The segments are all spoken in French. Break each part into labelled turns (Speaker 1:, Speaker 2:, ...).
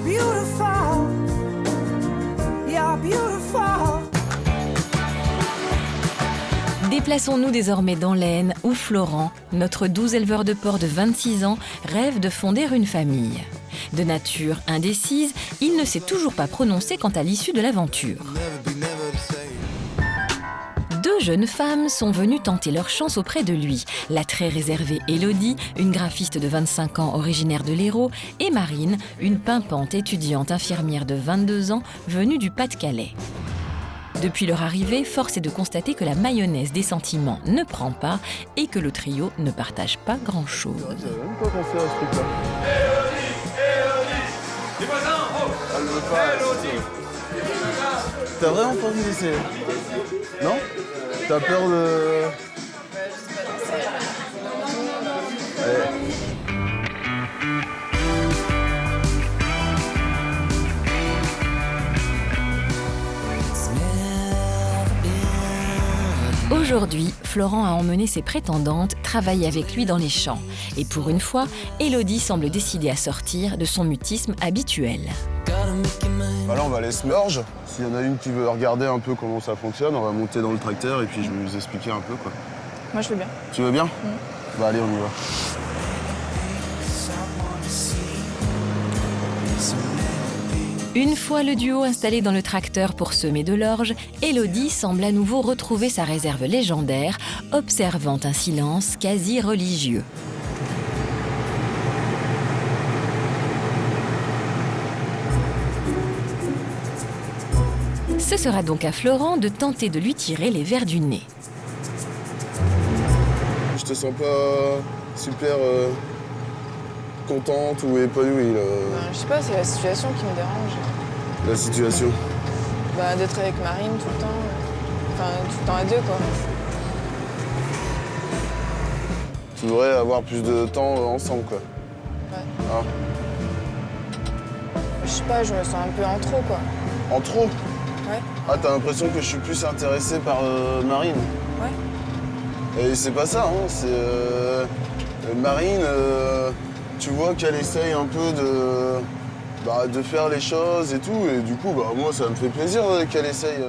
Speaker 1: beautiful. You're beautiful.
Speaker 2: Déplaçons-nous désormais dans l'Aisne où Florent, notre doux éleveur de porc de 26 ans, rêve de fonder une famille. De nature indécise, il ne s'est toujours pas prononcé quant à l'issue de l'aventure. Deux jeunes femmes sont venues tenter leur chance auprès de lui. La très réservée Élodie, une graphiste de 25 ans originaire de l'Hérault, et Marine, une pimpante étudiante infirmière de 22 ans venue du Pas-de-Calais. Depuis leur arrivée, force est de constater que la mayonnaise des sentiments ne prend pas et que le trio ne partage pas grand-chose.
Speaker 3: J'avais même pas pensé à ce truc-là.
Speaker 4: Élodie, les voisins, oh.
Speaker 3: Elle veut pas.
Speaker 4: Élodie.
Speaker 3: T'as vraiment pas envie d'essayer? Non? T'as peur de...
Speaker 2: Aujourd'hui, Florent a emmené ses prétendantes travailler avec lui dans les champs. Et pour une fois, Élodie semble décidée à sortir de son mutisme habituel.
Speaker 3: Bah là, on va aller se merge. S'il y en a une qui veut regarder un peu comment ça fonctionne, on va monter dans le tracteur et puis je vais vous expliquer un peu, quoi.
Speaker 5: Moi, je veux bien.
Speaker 3: Tu veux bien? Bah allez, on y va.
Speaker 2: Une fois le duo installé dans le tracteur pour semer de l'orge, Élodie semble à nouveau retrouver sa réserve légendaire, observant un silence quasi religieux. Ce sera donc à Florent de tenter de lui tirer les vers du nez.
Speaker 3: Je te sens pas super contente ou épanouie, là.
Speaker 5: Je sais pas, c'est la situation qui me dérange.
Speaker 3: La situation.
Speaker 5: Bah, d'être avec Marine tout le temps. Enfin, tout le temps à deux, quoi.
Speaker 3: Tu devrais avoir plus de temps ensemble, quoi.
Speaker 5: Ouais.
Speaker 3: Hein?
Speaker 5: Je sais pas, je me sens un peu en trop, quoi.
Speaker 3: En trop?
Speaker 5: Ouais.
Speaker 3: Ah, t'as l'impression que je suis plus intéressé par Marine?
Speaker 5: Ouais.
Speaker 3: Et c'est pas ça, hein. C'est... Marine, tu vois qu'elle essaye un peu de faire les choses et tout. Et du coup, bah, moi, ça me fait plaisir qu'elle essaye.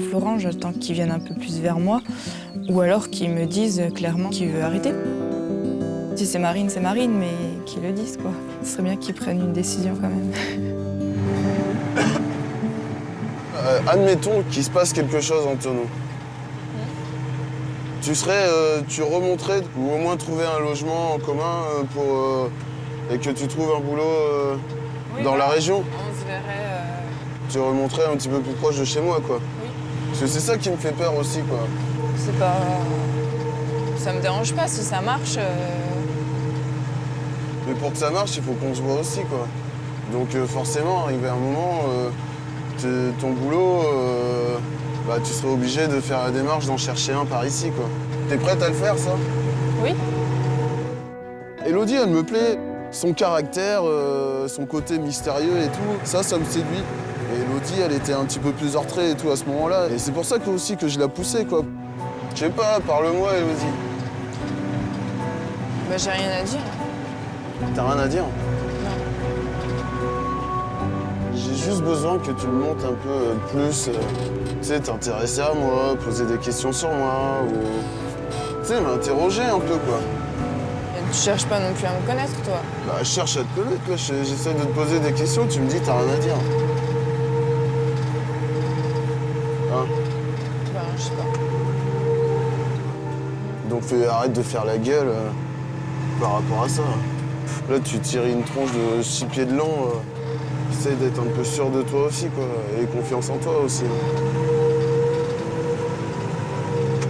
Speaker 5: Florent, j'attends qu'il vienne un peu plus vers moi. Ou alors qu'il me dise clairement qu'il veut arrêter. Si c'est Marine, mais qu'il le dise, quoi. Ce serait bien qu'il prenne une décision, quand même.
Speaker 3: Admettons qu'il se passe quelque chose entre nous. Tu remonterais ou au moins trouver un logement en commun et que tu trouves un boulot dans la région.
Speaker 5: On se verrait...
Speaker 3: Tu remonterais un petit peu plus proche de chez moi, quoi.
Speaker 5: Oui.
Speaker 3: Parce que c'est ça qui me fait peur aussi, quoi.
Speaker 5: C'est pas... Ça me dérange pas si ça marche.
Speaker 3: Mais pour que ça marche, il faut qu'on se voit aussi, quoi. Donc forcément, arrivé à un moment, ton boulot, tu serais obligé de faire la démarche d'en chercher un par ici, quoi. T'es prête à le faire, ça?
Speaker 5: Oui.
Speaker 3: Élodie, elle me plaît. Son caractère, son côté mystérieux et tout, ça me séduit. Et Élodie, elle était un petit peu plus en retrait et tout à ce moment-là. Et c'est pour ça aussi que je la poussais, quoi. Je sais pas, parle-moi, Élodie.
Speaker 5: Bah, j'ai rien à dire.
Speaker 3: T'as rien à dire?
Speaker 5: Non.
Speaker 3: J'ai juste besoin que tu me montres un peu plus, tu sais, t'intéresser à moi, poser des questions sur moi, ou... Tu sais, m'interroger un peu, quoi.
Speaker 5: Et tu cherches pas non plus à me connaître, toi.
Speaker 3: Bah, je cherche à te connaître, quoi. J'essaie de te poser des questions, tu me dis t'as rien à dire. Hein?
Speaker 5: Bah, je sais pas.
Speaker 3: Donc arrête de faire la gueule par rapport à ça. Là, tu tires une tronche de 6 pieds de long. Essaye d'être un peu sûr de toi aussi, quoi. Et confiance en toi aussi.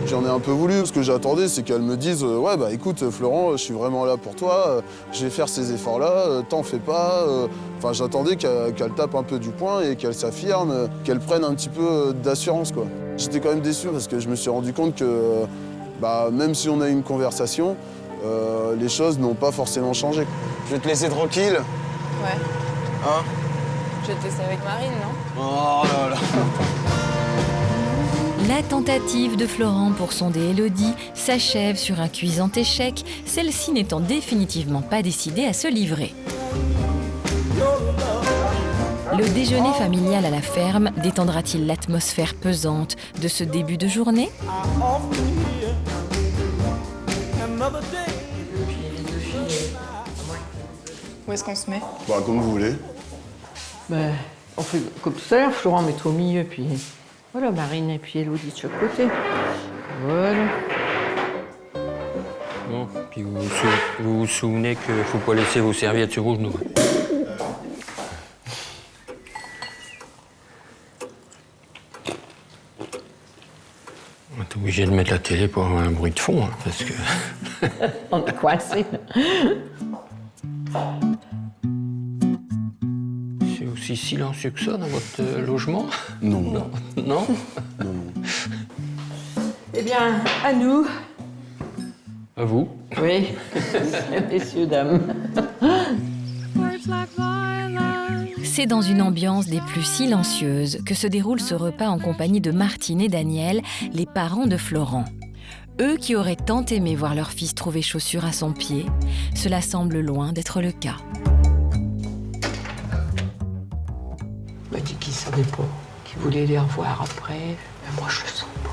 Speaker 3: J'en ai un peu voulu. Ce que j'attendais, c'est qu'elle me dise ouais, bah écoute, Florent, je suis vraiment là pour toi. Je vais faire ces efforts-là. T'en fais pas. Enfin, j'attendais qu'elle tape un peu du poing et qu'elle s'affirme, qu'elle prenne un petit peu d'assurance, quoi. J'étais quand même déçu parce que je me suis rendu compte que même si on a eu une conversation, les choses n'ont pas forcément changé. Je vais te laisser tranquille.
Speaker 5: Ouais.
Speaker 3: Hein?
Speaker 5: Je vais te laisser avec Marine, non?
Speaker 3: Oh là là.
Speaker 2: La tentative de Florent pour sonder Élodie s'achève sur un cuisant échec, celle-ci n'étant définitivement pas décidée à se livrer. Le déjeuner familial à la ferme détendra-t-il l'atmosphère pesante de ce début de journée?
Speaker 5: Où est-ce qu'on se met?
Speaker 3: Bah, comme vous voulez.
Speaker 6: Ben, on fait comme tout à l'heure, Florent met au milieu, puis voilà, Marine et puis Elodie de chaque côté. Voilà.
Speaker 7: Bon, puis vous vous souvenez qu'il ne faut pas laisser vos serviettes sur vos genoux. On est obligé de mettre la télé pour avoir un bruit de fond, hein, parce que...
Speaker 6: On est coincés.
Speaker 7: C'est aussi silencieux que ça dans votre logement?
Speaker 3: Non.
Speaker 7: Non? Non?
Speaker 6: Eh bien, à nous.
Speaker 7: À vous?
Speaker 6: Oui, messieurs, dames.
Speaker 2: C'est dans une ambiance des plus silencieuses que se déroule ce repas en compagnie de Martine et Daniel, les parents de Florent. Eux qui auraient tant aimé voir leur fils trouver chaussures à son pied, cela semble loin d'être le cas.
Speaker 6: Il m'a dit qu'il savait pas, qu'il voulait les revoir après. Mais moi, je le sens pas.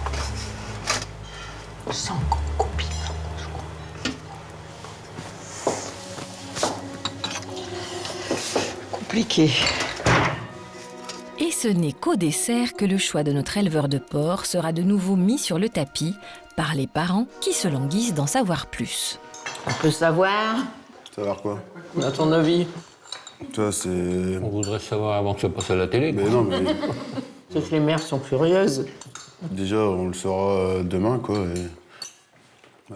Speaker 6: Je sens encore copine. Compliqué.
Speaker 2: Et ce n'est qu'au dessert que le choix de notre éleveur de porc sera de nouveau mis sur le tapis par les parents qui se languissent d'en savoir plus.
Speaker 6: On peut savoir,
Speaker 3: Savoir quoi?
Speaker 6: à ton avis?
Speaker 3: Toi, c'est...
Speaker 7: On voudrait savoir avant que ça passe à la télé, quoi.
Speaker 3: Mais non, mais
Speaker 6: C'est que les mères sont furieuses.
Speaker 3: déjà, on le saura demain, quoi. Et...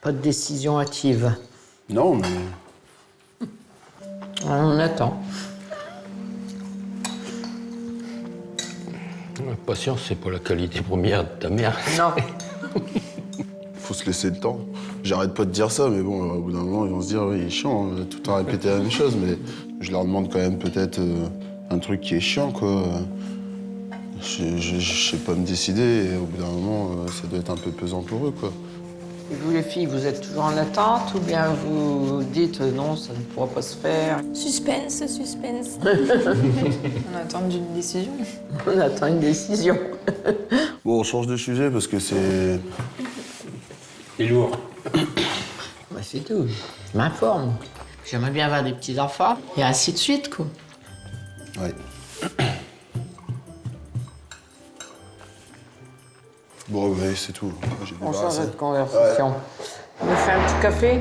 Speaker 6: Pas de décision hâtive.
Speaker 3: Non, mais...
Speaker 6: On attend.
Speaker 7: La patience, c'est pas la qualité première de ta mère.
Speaker 6: Non.
Speaker 3: Faut se laisser le temps. J'arrête pas de dire ça, mais bon, au bout d'un moment, ils vont se dire, oui, il est chiant, tout le temps répéter la même chose, mais je leur demande quand même peut-être un truc qui est chiant, quoi. Je sais pas me décider, et au bout d'un moment, ça doit être un peu pesant pour eux, quoi.
Speaker 6: Et vous, les filles, vous êtes toujours en attente ou bien vous dites non, ça ne pourra pas se faire?
Speaker 8: Suspense, suspense.
Speaker 5: On attend d'une décision.
Speaker 6: On attend une décision.
Speaker 3: Bon, on change de sujet parce que c'est...
Speaker 7: C'est lourd.
Speaker 6: Bah, c'est tout. Je m'informe. J'aimerais bien avoir des petits-enfants et ainsi de suite, quoi.
Speaker 3: Ouais. Bon, ouais, c'est tout. J'ai
Speaker 6: On change
Speaker 3: débarrassé.
Speaker 6: de conversation. On nous fait un petit café?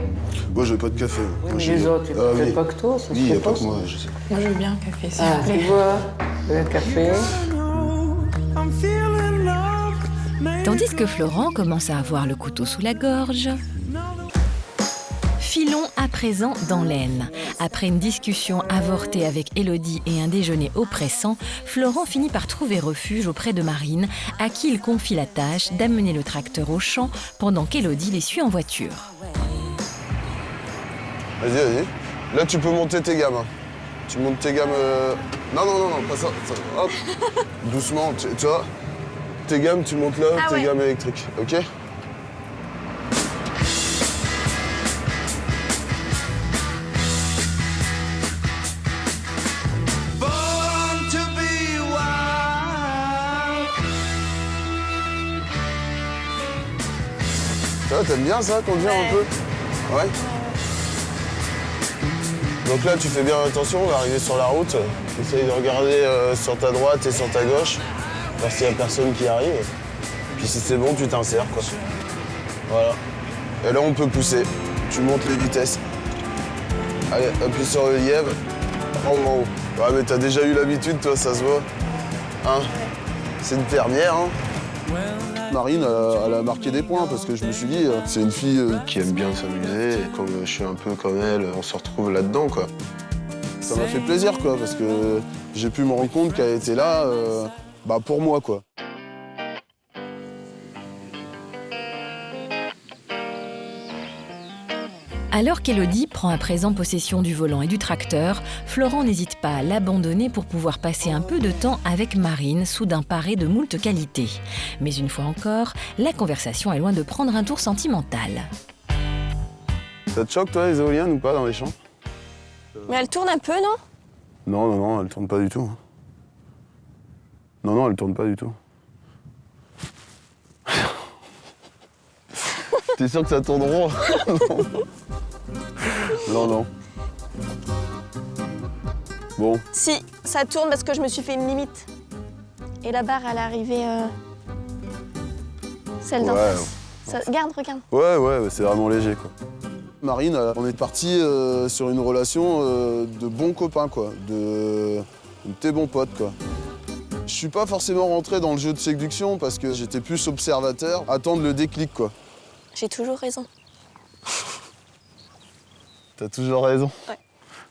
Speaker 3: Moi, je veux pas de café.
Speaker 6: Oui,
Speaker 3: Moi,
Speaker 6: mais
Speaker 3: chez
Speaker 6: les
Speaker 3: nous.
Speaker 6: autres,
Speaker 3: Ah,
Speaker 6: peut-être
Speaker 3: oui.
Speaker 6: pas que toi, ça se
Speaker 3: Oui, il
Speaker 6: fait
Speaker 3: n'y a pas
Speaker 6: pas,
Speaker 3: que moi, je sais.
Speaker 5: Moi, je veux bien un café, s'il
Speaker 6: Ah,
Speaker 5: vous plaît.
Speaker 6: tu vois, le café.
Speaker 1: I'm feeling love. Maybe
Speaker 2: Tandis que Florent commence à avoir le couteau sous la gorge. Filons à présent dans l'Aisne. Après une discussion avortée avec Elodie et un déjeuner oppressant, Florent finit par trouver refuge auprès de Marine, à qui il confie la tâche d'amener le tracteur au champ pendant qu'Elodie les suit en voiture.
Speaker 3: Vas-y, vas-y. Là, tu peux monter tes gammes. Hein. Tu montes tes gammes... Non, pas ça. Hop. Doucement, tu vois. Tes gammes, tu montes là, tes gammes électriques, OK?
Speaker 1: born to be wild.
Speaker 3: Ça va, t'aimes bien ça, conduire un peu? Ouais. Donc là, tu fais bien attention, on va arriver sur la route. Essaye de regarder sur ta droite et sur ta gauche, voir s'il n'y a personne qui arrive. Puis si c'est bon, tu t'insères, quoi. Voilà. Et là, on peut pousser. Tu montes les vitesses. Allez, appuie sur le lièvre. Prends en haut. Ouais, mais t'as déjà eu l'habitude, toi, ça se voit. Hein? C'est une fermière, hein? Marine, elle a marqué des points parce que je me suis dit, c'est une fille qui aime bien s'amuser. Et comme je suis un peu comme elle, on se retrouve là-dedans, quoi. Ça m'a fait plaisir, quoi, parce que j'ai pu me rendre compte qu'elle était là pour moi, quoi.
Speaker 2: Alors qu'Elodie prend à présent possession du volant et du tracteur, Florent n'hésite pas à l'abandonner pour pouvoir passer un peu de temps avec Marine, soudain parée de moult qualités. Mais une fois encore, la conversation est loin de prendre un tour sentimental.
Speaker 3: Ça te choque, toi, les éoliennes ou pas, dans les champs?
Speaker 8: Mais elle tourne un peu, non?
Speaker 3: Non, non, non, elle tourne pas du tout. Non, non, elle tourne pas du tout. T'es sûr que ça tourne rond? Non, non. Bon.
Speaker 8: Si, ça tourne parce que je me suis fait une limite. Et la barre, elle est arrivée... celle d'en
Speaker 3: Ouais.
Speaker 8: face. Ça... Regarde, regarde.
Speaker 3: Ouais, c'est vraiment léger, quoi. Marine, on est parti sur une relation de bons copains, quoi. De tes bons potes, quoi. Je suis pas forcément rentré dans le jeu de séduction parce que j'étais plus observateur, attendre le déclic, quoi.
Speaker 8: J'ai toujours raison.
Speaker 3: T'as toujours raison.
Speaker 8: Ouais.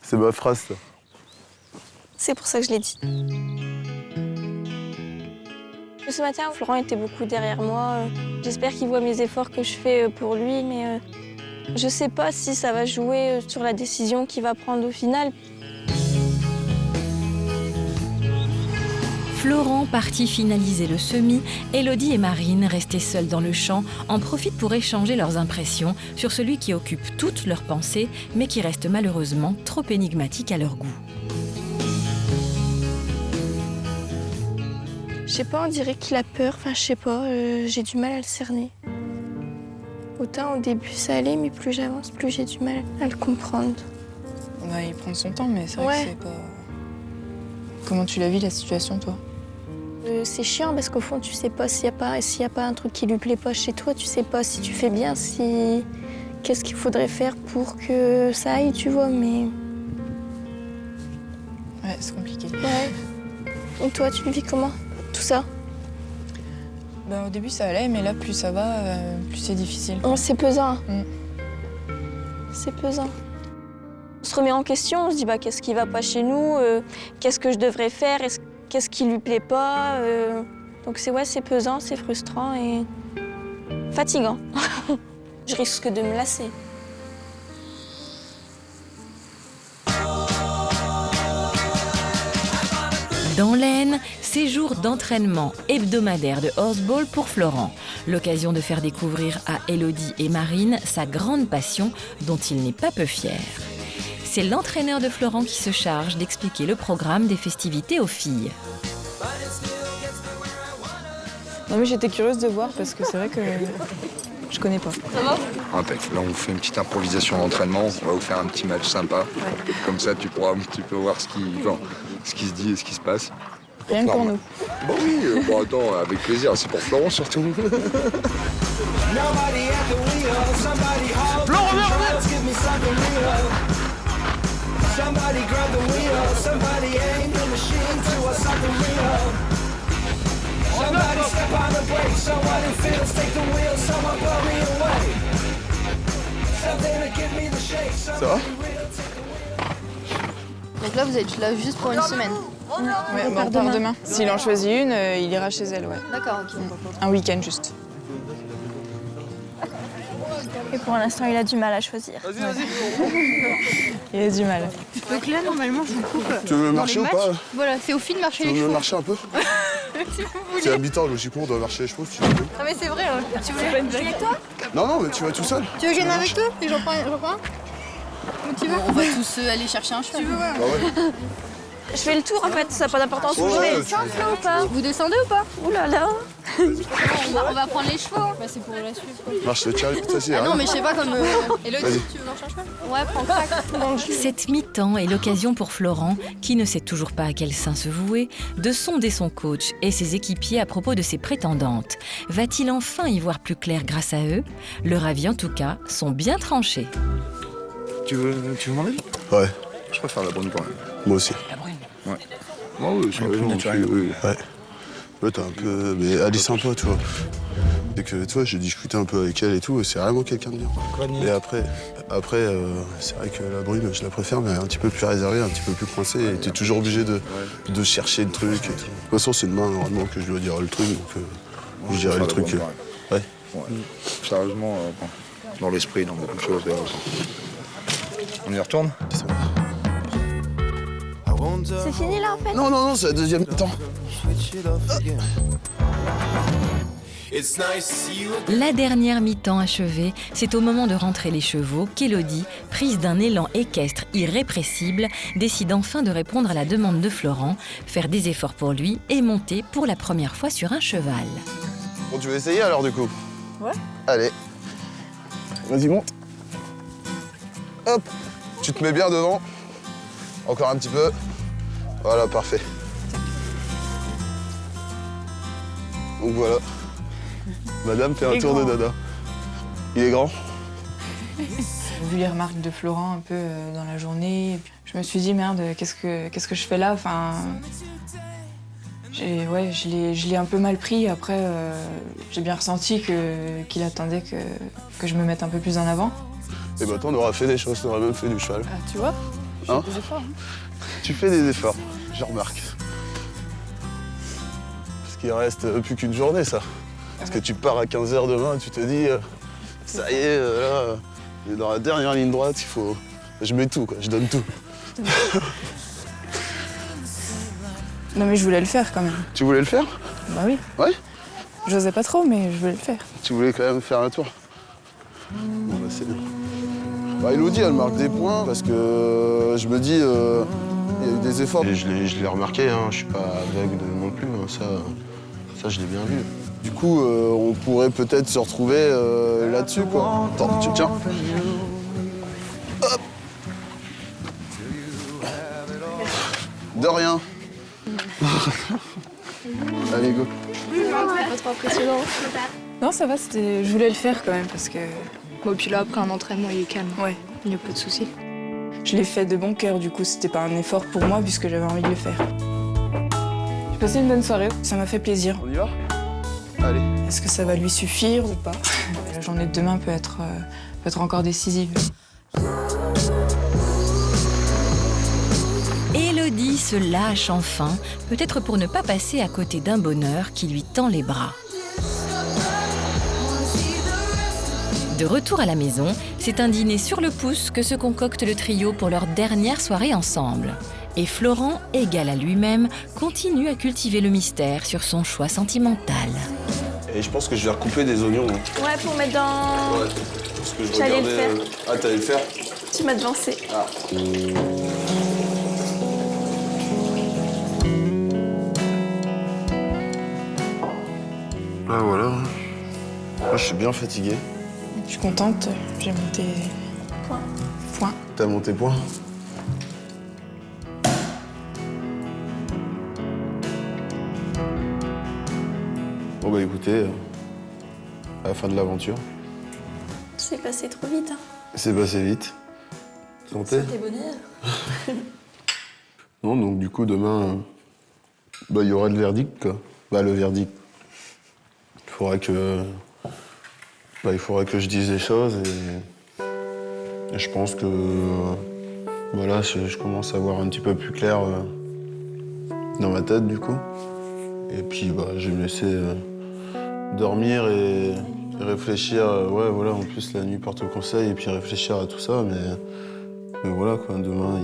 Speaker 3: C'est ma phrase, ça.
Speaker 8: C'est pour ça que je l'ai dit. Ce matin, Florent était beaucoup derrière moi. J'espère qu'il voit mes efforts que je fais pour lui, mais je sais pas si ça va jouer sur la décision qu'il va prendre au final.
Speaker 2: Florent parti finaliser le semis, Élodie et Marine, restées seules dans le champ, en profitent pour échanger leurs impressions sur celui qui occupe toutes leurs pensées, mais qui reste malheureusement trop énigmatique à leur goût.
Speaker 8: Je sais pas, on dirait qu'il a peur. Enfin, je sais pas, j'ai du mal à le cerner. Autant au début ça allait, mais plus j'avance, plus j'ai du mal à le comprendre.
Speaker 5: Bah, il prend son temps, mais c'est vrai
Speaker 8: Ouais.
Speaker 5: que c'est pas... Comment tu l'as vu, la situation, toi?
Speaker 8: C'est chiant parce qu'au fond, tu sais pas s'il y a pas un truc qui lui plaît pas chez toi, tu sais pas si tu fais bien, si... Qu'est-ce qu'il faudrait faire pour que ça aille, tu vois, mais...
Speaker 5: Ouais, c'est compliqué.
Speaker 8: Ouais. Et toi, tu le vis comment, tout ça?
Speaker 5: Bah, au début, ça allait, mais là, plus ça va, plus c'est difficile.
Speaker 8: Oh, c'est pesant.
Speaker 5: Mm.
Speaker 8: C'est pesant. On se remet en question, on se dit bah, qu'est-ce qui va pas chez nous, qu'est-ce que je devrais faire, qu'est-ce qui lui plaît pas. Donc c'est pesant, c'est frustrant et fatigant. Je risque de me lasser.
Speaker 2: Dans l'Aisne, séjour d'entraînement hebdomadaire de horseball pour Florent. L'occasion de faire découvrir à Élodie et Marine sa grande passion dont il n'est pas peu fier. C'est l'entraîneur de Florent qui se charge d'expliquer le programme des festivités aux filles.
Speaker 5: Non, mais j'étais curieuse de voir parce que c'est vrai que je connais pas.
Speaker 9: Impec. Là, on vous fait une petite improvisation d'entraînement. On va vous faire un petit match sympa. Comme ça, tu pourras un petit peu voir ce qui se dit et ce qui se passe.
Speaker 5: Rien que pour nous.
Speaker 9: Bah oui, bon, attends, avec plaisir. C'est pour Florent surtout.
Speaker 3: Ça va?
Speaker 10: Donc là, vous êtes là juste pour une semaine.
Speaker 5: Ouais, on repart demain. S'il en choisit une, il ira chez elle, ouais.
Speaker 10: D'accord, ok.
Speaker 5: Un week-end juste.
Speaker 8: Et pour l'instant, il a du mal à choisir.
Speaker 5: Il a du mal.
Speaker 10: Donc là, normalement, je vous coupe.
Speaker 3: Tu veux marcher ou pas?
Speaker 10: Voilà, c'est au fil de marcher
Speaker 3: Tu
Speaker 10: les
Speaker 3: veux
Speaker 10: chevaux.
Speaker 3: marcher un peu? C'est habitant, logiquement, on doit marcher les chevaux si tu veux.
Speaker 10: Non mais c'est vrai, tu veux jouer avec toi?
Speaker 3: Non, non, mais tu vas tout seul.
Speaker 10: Tu veux que je vienne avec toi et j'en prends un? Où tu veux? On va tous aller chercher un cheval. Tu veux,
Speaker 3: Bah ouais.
Speaker 8: Je fais le tour en fait, ça n'a pas d'importance où
Speaker 3: Ouais,
Speaker 8: je vais.
Speaker 3: ouais,
Speaker 8: Simple ou pas?
Speaker 10: Vous descendez ou pas?
Speaker 8: Ouh là là.
Speaker 10: On va prendre les chevaux. Bah c'est pour la suivre. Quoi.
Speaker 3: Marche le challenge, ça c'est
Speaker 10: Ah
Speaker 3: rien.
Speaker 10: non mais je sais pas comme... Élodie,
Speaker 3: Vas-y.
Speaker 10: tu veux marcher un cheval? Ouais, prends crack.
Speaker 2: Cette mi-temps est l'occasion pour Florent, qui ne sait toujours pas à quel sein se vouer, de sonder son coach et ses équipiers à propos de ses prétendantes. Va-t-il enfin y voir plus clair grâce à eux? Leurs avis en tout cas sont bien tranchés.
Speaker 9: Tu veux mon avis?
Speaker 3: Ouais,
Speaker 9: Je préfère la brune quand même.
Speaker 3: moi aussi.
Speaker 9: Ouais. Moi, oui, c'est raison. Oui.
Speaker 3: Ouais. Ouais, t'as un peu. Mais elle est sympa, tu vois. Et que, tu vois, j'ai discuté un peu avec elle et tout, et c'est vraiment quelqu'un de bien. Et après c'est vrai que la brune, je la préfère, mais un petit peu plus réservée, un petit peu plus coincée. Et t'es toujours obligé de chercher le truc et tout. De toute façon, c'est demain, normalement, que je dois dire le truc, donc je dirai le truc. Ouais.
Speaker 9: Sérieusement, dans l'esprit, dans beaucoup de choses. On y retourne?
Speaker 8: C'est fini là en fait?
Speaker 3: Non, c'est la deuxième temps.
Speaker 1: It's nice to see you again.
Speaker 2: La dernière mi-temps achevée, c'est au moment de rentrer les chevaux qu'Élodie, prise d'un élan équestre irrépressible, décide enfin de répondre à la demande de Florent, faire des efforts pour lui et monter pour la première fois sur un cheval.
Speaker 3: Bon, tu veux essayer alors du coup?
Speaker 5: Ouais.
Speaker 3: Allez. Vas-y, monte. Hop. Tu te mets bien devant. Encore un petit peu. Voilà, parfait. Donc voilà. Madame fait un tour de dada. Il est grand?
Speaker 5: J'ai vu les remarques de Florent un peu dans la journée. Je me suis dit, merde, qu'est-ce que je fais là? Enfin, je l'ai un peu mal pris. Après, j'ai bien ressenti qu'il attendait que je me mette un peu plus en avant.
Speaker 3: Et bah toi, on aura fait des choses, on aura même fait du cheval.
Speaker 5: Ah, tu vois, je
Speaker 3: Hein?
Speaker 5: fais des efforts.
Speaker 3: Tu fais des efforts, je remarque. Parce qu'il reste plus qu'une journée, ça. Parce que tu pars à 15h demain et tu te dis, ça y est, là, on est dans la dernière ligne droite, il faut... Je mets tout, quoi, je donne tout.
Speaker 5: Non, mais je voulais le faire quand même.
Speaker 3: Tu voulais le faire?
Speaker 5: Bah oui.
Speaker 3: Ouais?
Speaker 5: J'osais pas trop, mais je voulais le faire.
Speaker 3: Tu voulais quand même faire un tour? Bon, bah, c'est bien. Bah, Élodie, elle marque des points parce que je me dis, il y a eu des efforts.
Speaker 11: Et je l'ai remarqué, hein, je suis pas aveugle non plus, hein, ça je l'ai bien vu.
Speaker 3: Du coup, on pourrait peut-être se retrouver là-dessus, quoi. Attends, tu tiens. Hop. De rien. Allez, go.
Speaker 10: Pas trop impressionnant.
Speaker 5: Non, ça va, je voulais le faire quand même parce que...
Speaker 10: Bon, puis là, après un entraînement, il est calme.
Speaker 5: Ouais.
Speaker 10: Il n'y a pas de souci.
Speaker 5: Je l'ai fait de bon cœur, du coup, c'était pas un effort pour moi puisque j'avais envie de le faire. J'ai passé une bonne soirée, ça m'a fait plaisir.
Speaker 3: On y va? Allez.
Speaker 5: Est-ce que ça va lui suffire ou pas? La journée de demain peut être encore décisive.
Speaker 2: Élodie se lâche enfin, peut-être pour ne pas passer à côté d'un bonheur qui lui tend les bras. De retour à la maison, c'est un dîner sur le pouce que se concocte le trio pour leur dernière soirée ensemble. Et Florent, égal à lui-même, continue à cultiver le mystère sur son choix sentimental.
Speaker 11: Et je pense que je vais recouper des oignons. Hein.
Speaker 8: Ouais, pour mettre dans...
Speaker 11: Ouais, parce que je
Speaker 8: J'allais le
Speaker 11: regardais...
Speaker 8: faire.
Speaker 11: Ah, t'allais le faire?
Speaker 8: Tu m'as devancé.
Speaker 11: Ah. Ah voilà. Moi, je suis bien fatigué.
Speaker 5: Je suis contente, j'ai monté... Point.
Speaker 11: T'as monté point? Bon bah écoutez, à la fin de l'aventure.
Speaker 8: C'est passé trop vite, hein.
Speaker 11: C'est passé vite. Santé?
Speaker 8: T'es bonheur.
Speaker 11: Non, donc du coup, demain, bah, il y aura le verdict, quoi. Bah, le verdict. Il faudra que je dise les choses et je pense que voilà, je commence à voir un petit peu plus clair dans ma tête, du coup. Et puis, bah, je vais me laisser dormir et réfléchir. Ouais, voilà, en plus, la nuit porte conseil et puis réfléchir à tout ça, mais voilà, quoi, demain,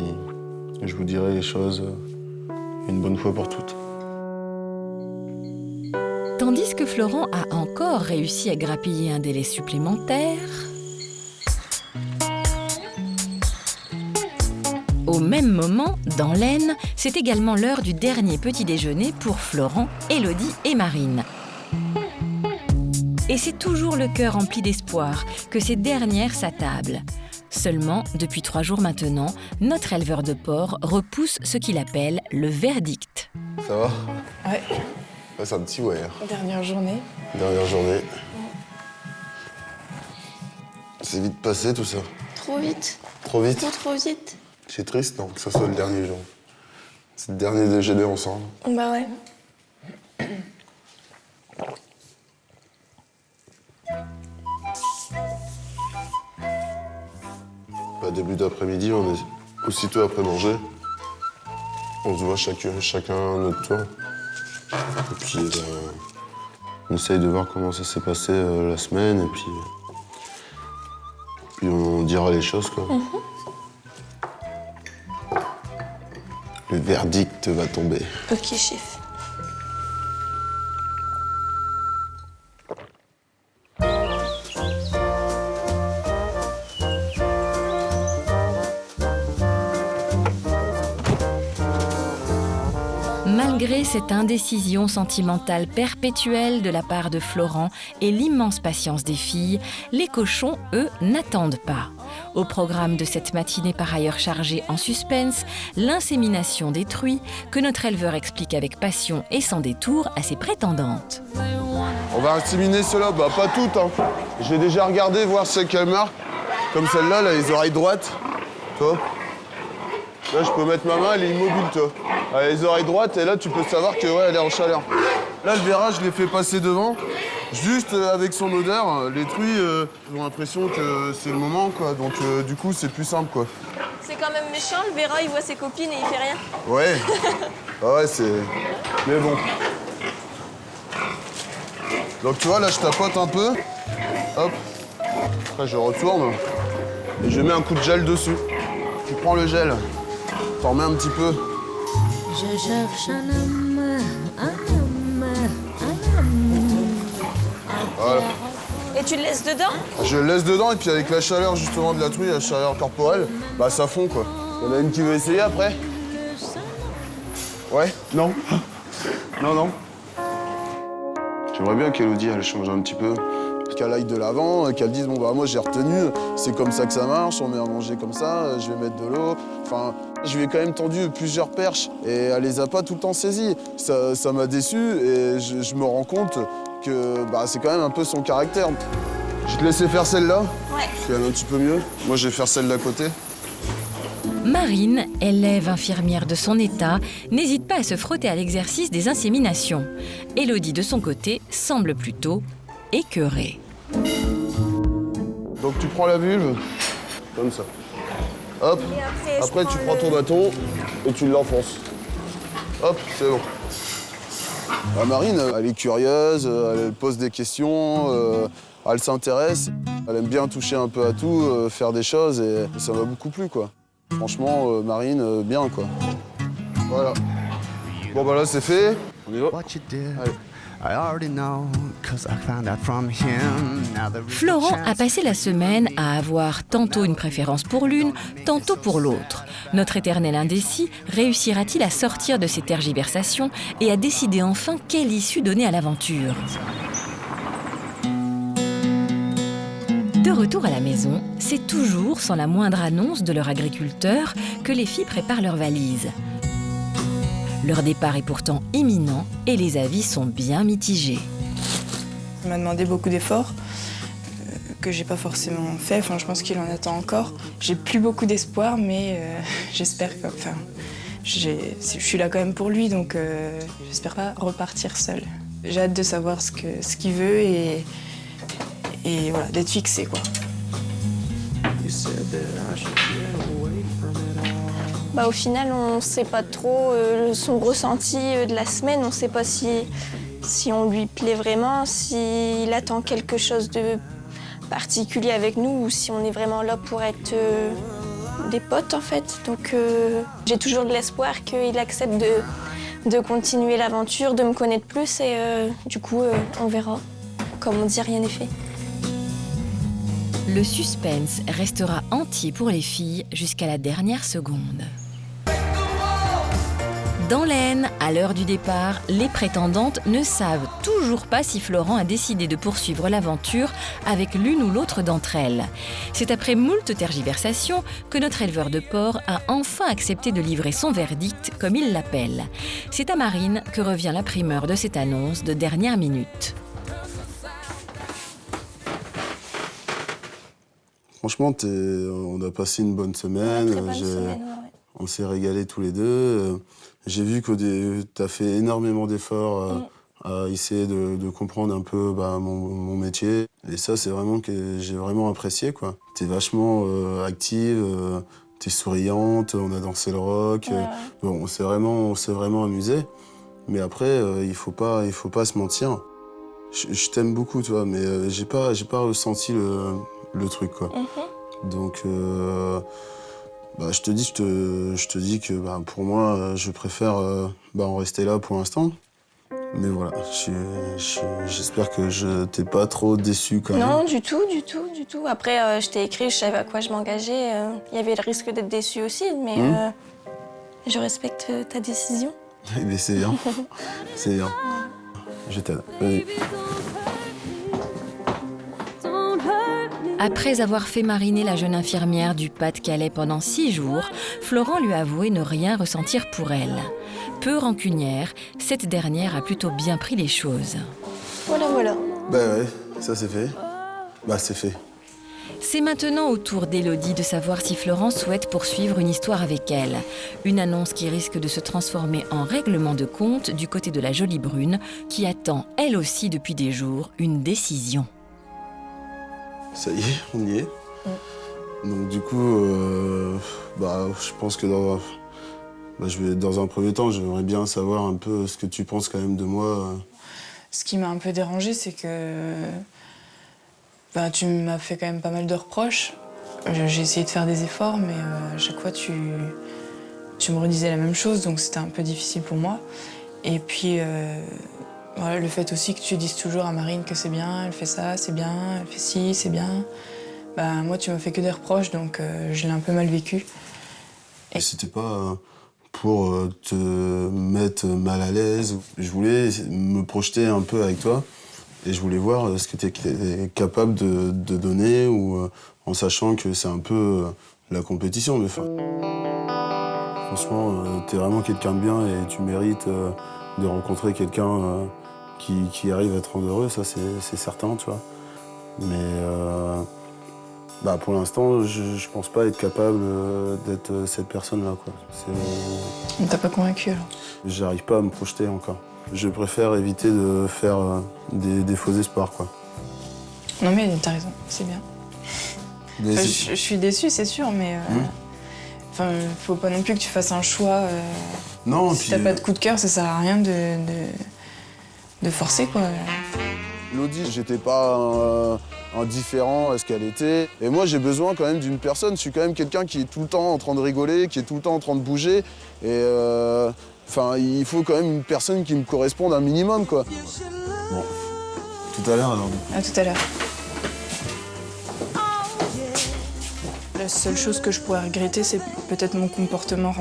Speaker 11: je vous dirai les choses une bonne fois pour toutes.
Speaker 2: Tandis que Florent a encore réussi à grappiller un délai supplémentaire, au même moment, dans l'Aisne, c'est également l'heure du dernier petit déjeuner pour Florent, Élodie et Marine. Et c'est toujours le cœur rempli d'espoir que ces dernières s'attablent. Seulement, depuis 3 jours maintenant, notre éleveur de porc repousse ce qu'il appelle le verdict.
Speaker 11: Ça va?
Speaker 5: Ouais.
Speaker 11: Ouais, c'est un petit ouais.
Speaker 5: Dernière journée.
Speaker 11: Dernière journée. C'est vite passé tout ça.
Speaker 8: Trop vite.
Speaker 11: Trop vite?
Speaker 8: Trop vite.
Speaker 11: C'est triste, non, que ce soit le dernier jour. C'est le dernier déjeuner ensemble.
Speaker 8: Bah ouais.
Speaker 11: Bah, début d'après-midi, on est aussitôt après manger. On se voit chacun à notre tour. Et puis, on essaye de voir comment ça s'est passé la semaine. Et puis on dira les choses, quoi. Le verdict va tomber.
Speaker 8: Ok, chef.
Speaker 2: Malgré cette indécision sentimentale perpétuelle de la part de Florent et l'immense patience des filles, les cochons, eux, n'attendent pas. Au programme de cette matinée par ailleurs chargée en suspense, l'insémination des truies que notre éleveur explique avec passion et sans détour à ses prétendantes.
Speaker 3: On va inséminer cela, bah pas toutes. Hein. J'ai déjà regardé voir c'est quelle marque. Comme celle-là, là, les oreilles droites. Toi. Là, je peux mettre ma main, elle est immobile, toi. Elle a les oreilles droites, et là, tu peux savoir que ouais, elle est en chaleur. Là, le verra, je l'ai fait passer devant. Juste avec son odeur, les truies ont l'impression que c'est le moment, quoi. Donc, du coup, c'est plus simple, quoi.
Speaker 8: C'est quand même méchant, le Vera, il voit ses copines et il fait rien.
Speaker 3: Ouais. Ah ouais, c'est... Mais bon. Donc, tu vois, là, je tapote un peu. Hop. Après, je retourne. Et je mets un coup de gel dessus. Tu prends le gel. T'en mets un petit peu.
Speaker 12: Je cherche un homme.
Speaker 3: Voilà.
Speaker 8: Et tu le laisses dedans?
Speaker 3: Je le laisse dedans et puis avec la chaleur justement de la truie, la chaleur corporelle, bah ça fond quoi. Il y en a une qui veut essayer après? Ouais? Non? Non, non. J'aimerais bien qu'Elodie elle change un petit peu. Qu'elle aille de l'avant, qu'elle dise bon bah moi j'ai retenu, c'est comme ça que ça marche, on met à manger comme ça, je vais mettre de l'eau. Enfin, je lui ai quand même tendu plusieurs perches et elle les a pas tout le temps saisies. Ça m'a déçu et je me rends compte que bah, c'est quand même un peu son caractère. Je vais te laisser faire celle-là,
Speaker 8: ouais.
Speaker 3: Qui est un petit peu mieux. Moi je vais faire celle d'à côté.
Speaker 2: Marine, élève infirmière de son état, n'hésite pas à se frotter à l'exercice des inséminations. Élodie, de son côté, semble plutôt écœurée.
Speaker 3: Donc tu prends la vulve, comme ça. Hop, après tu prends ton bâton et tu l'enfonces. Hop, c'est bon. La Marine, elle est curieuse, elle pose des questions, elle s'intéresse. Elle aime bien toucher un peu à tout, faire des choses et ça m'a beaucoup plu, quoi. Franchement, Marine, bien, quoi. Voilà. Bon, bah là, c'est fait. On y va. Allez.
Speaker 2: Florent a passé la semaine à avoir tantôt une préférence pour l'une, tantôt pour l'autre. Notre éternel indécis réussira-t-il à sortir de ses tergiversations et à décider enfin quelle issue donner à l'aventure? De retour à la maison, c'est toujours sans la moindre annonce de leur agriculteur que les filles préparent leurs valises. Leur départ est pourtant imminent et les avis sont bien mitigés.
Speaker 5: Il m'a demandé beaucoup d'efforts que j'ai pas forcément fait. Enfin, je pense qu'il en attend encore. J'ai plus beaucoup d'espoir, mais j'espère que... Enfin, je suis là quand même pour lui, donc j'espère pas repartir seule. J'ai hâte de savoir ce qu'il veut et voilà, d'être fixée, quoi.
Speaker 8: Bah, au final, on ne sait pas trop son ressenti de la semaine. On ne sait pas si on lui plaît vraiment, s'il attend quelque chose de particulier avec nous ou si on est vraiment là pour être des potes, en fait. Donc, j'ai toujours de l'espoir qu'il accepte de continuer l'aventure, de me connaître plus et du coup, on verra. Comme on dit, rien n'est fait.
Speaker 2: Le suspense restera entier pour les filles jusqu'à la dernière seconde. Dans l'Aisne, à l'heure du départ, les prétendantes ne savent toujours pas si Florent a décidé de poursuivre l'aventure avec l'une ou l'autre d'entre elles. C'est après moult tergiversations que notre éleveur de porc a enfin accepté de livrer son verdict, comme il l'appelle. C'est à Marine que revient la primeur de cette annonce de dernière minute.
Speaker 3: Franchement, on a passé une bonne semaine.
Speaker 8: Très bonne semaine, ouais.
Speaker 3: On s'est régalés tous les deux. J'ai vu que tu as fait énormément d'efforts à essayer de comprendre un peu mon métier. Et ça, c'est vraiment que j'ai vraiment apprécié, quoi. Tu es vachement active, tu es souriante, on a dansé le rock.
Speaker 8: Ouais.
Speaker 3: Bon, on s'est vraiment amusé. Mais après, il faut pas se mentir. Je t'aime beaucoup, tu vois, mais j'ai pas ressenti le truc, quoi. Donc, je te dis que pour moi, je préfère en rester là pour l'instant. Mais voilà, j'espère que je t'ai pas trop déçu quand même.
Speaker 8: Non, du tout. Après, je t'ai écrit, je savais à quoi je m'engageais. Il y avait le risque d'être déçu aussi, mais je respecte ta décision.
Speaker 11: Mais c'est bien. C'est bien. Je t'aide. Vas-y.
Speaker 2: Après avoir fait mariner la jeune infirmière du Pas-de-Calais pendant 6 jours, Florent lui a avoué ne rien ressentir pour elle. Peu rancunière, cette dernière a plutôt bien pris les choses.
Speaker 8: Voilà.
Speaker 11: Bah ouais, ça c'est fait. Bah c'est fait.
Speaker 2: C'est maintenant au tour d'Élodie de savoir si Florent souhaite poursuivre une histoire avec elle. Une annonce qui risque de se transformer en règlement de compte du côté de la jolie brune, qui attend elle aussi depuis des jours une décision.
Speaker 11: Ça y est, on y est. Donc du coup, je pense que dans un premier temps, j'aimerais bien savoir un peu ce que tu penses quand même de moi.
Speaker 5: Ce qui m'a un peu dérangée, c'est que tu m'as fait quand même pas mal de reproches. J'ai essayé de faire des efforts, mais à chaque fois, tu me redisais la même chose, donc c'était un peu difficile pour moi. Et puis, le fait aussi que tu dises toujours à Marine que c'est bien, elle fait ça, c'est bien, elle fait ci, c'est bien. Moi, tu m'as fait que des reproches, donc je l'ai un peu mal vécu.
Speaker 11: Et c'était pas pour te mettre mal à l'aise. Je voulais me projeter un peu avec toi et je voulais voir ce que tu es capable de donner ou en sachant que c'est un peu la compétition. Mais franchement, tu es vraiment quelqu'un de bien et tu mérites de rencontrer quelqu'un qui arrive à te rendre heureux, ça c'est certain, tu vois. Mais pour l'instant, je pense pas être capable d'être cette personne-là, quoi.
Speaker 5: On t'a pas convaincu, alors?
Speaker 11: J'arrive pas à me projeter encore. Je préfère éviter de faire des faux espoirs, quoi.
Speaker 5: Non mais t'as raison, c'est bien. Je suis déçue, c'est sûr, mais faut pas non plus que tu fasses un choix.
Speaker 11: Non,
Speaker 5: si t'as pas de coup de cœur, ça sert à rien de forcer, quoi.
Speaker 3: Élodie, j'étais pas indifférent à ce qu'elle était. Et moi, j'ai besoin quand même d'une personne. Je suis quand même quelqu'un qui est tout le temps en train de rigoler, qui est tout le temps en train de bouger. Et il faut quand même une personne qui me corresponde un minimum, quoi.
Speaker 11: Bon, tout à l'heure alors.
Speaker 5: À tout à l'heure. La seule chose que je pourrais regretter, c'est peut-être mon comportement.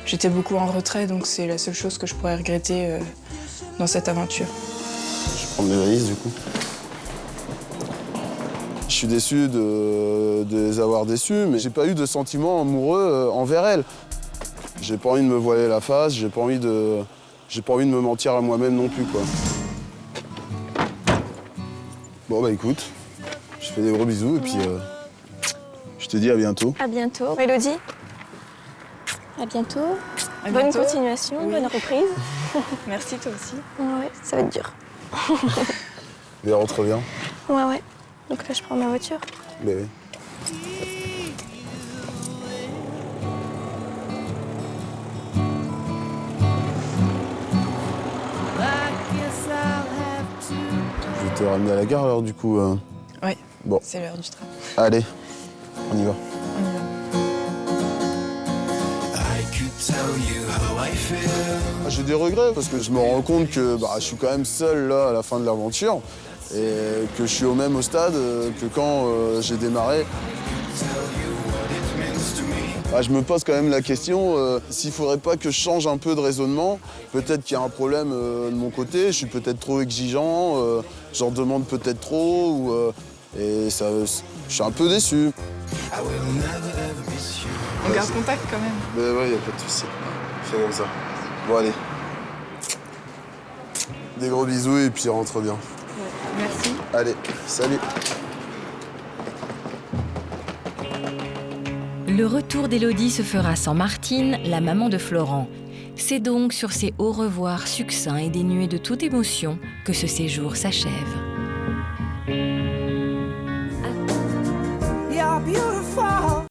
Speaker 5: J'étais beaucoup en retrait, donc c'est la seule chose que je pourrais regretter dans cette aventure.
Speaker 11: Je vais prendre des valises, du coup.
Speaker 3: Je suis déçu de les avoir déçus, mais j'ai pas eu de sentiments amoureux envers elles. J'ai pas envie de me voiler la face, j'ai pas envie de me mentir à moi-même non plus, quoi. Bon, écoute, je fais des gros bisous et puis je te dis à bientôt.
Speaker 8: À bientôt. Élodie, à bientôt. Bonne continuation, bonne reprise.
Speaker 5: Merci, toi aussi.
Speaker 8: Ouais, ça va être dur.
Speaker 3: Mais rentre bien.
Speaker 8: Ouais. Donc là, je prends ma voiture.
Speaker 3: Mais oui. Je vais te ramener à la gare alors du coup.
Speaker 5: Oui,
Speaker 3: bon.
Speaker 5: C'est l'heure du train.
Speaker 3: Allez, on y va. J'ai des regrets parce que je me rends compte que je suis quand même seul là à la fin de l'aventure et que je suis au même stade que quand j'ai démarré. Je me pose quand même la question s'il faudrait pas que je change un peu de raisonnement. Peut-être qu'il y a un problème de mon côté, je suis peut-être trop exigeant, j'en demande peut-être trop et ça, je suis un peu déçu.
Speaker 5: On garde contact quand même.
Speaker 3: Mais ouais, y a pas de souci. Fais comme ça. Bon, allez. Des gros bisous et puis rentre bien.
Speaker 5: Ouais, merci.
Speaker 3: Allez, salut.
Speaker 2: Le retour d'Élodie se fera sans Martine, la maman de Florent. C'est donc sur ces au revoir succincts et dénués de toute émotion que ce séjour s'achève.
Speaker 1: You're beautiful.